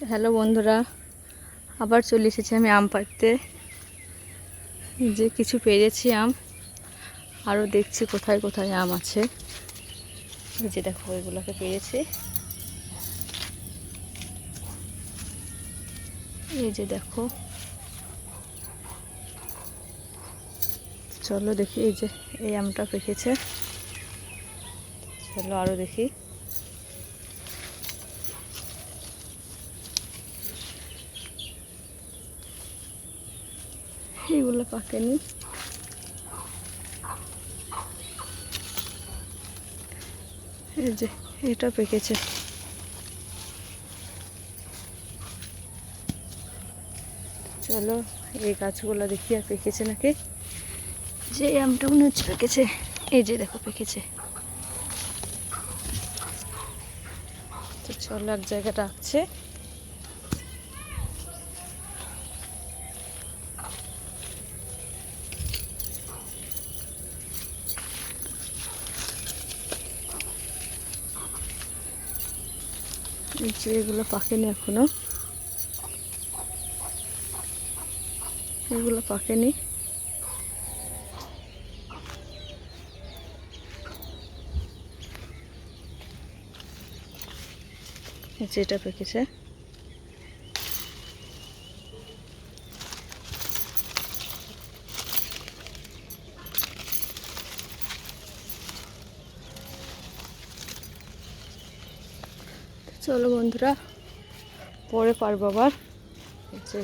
Hello বন্ধুরা, আবার চলে এসেছি আমি আম পাড়তে। যে কিছু পেরেছি আম, আরও দেখছি কোথায় কোথায় আম আছে। এই যে দেখো, ওইগুলোকে পেরেছি। এই যে দেখো, চলো দেখি। এই যে এই আমটা পেকেছে, চলো আরও দেখি। এইগুলো পাকেনি। এই যে এটা পেকেছে। চলো এই গাছগুলো দেখি আর পেকেছে নাকি। যে আমটা মনে হচ্ছে পেকেছে। এই যে দেখো পেকেছে। তো চলো এক জায়গায় রাখছে। যে এগুলো পাকেনি এখনো, এগুলো পাকেনি। যেটা পেকেছে। চলো বন্ধুরা, পরে পারবো আবার। যে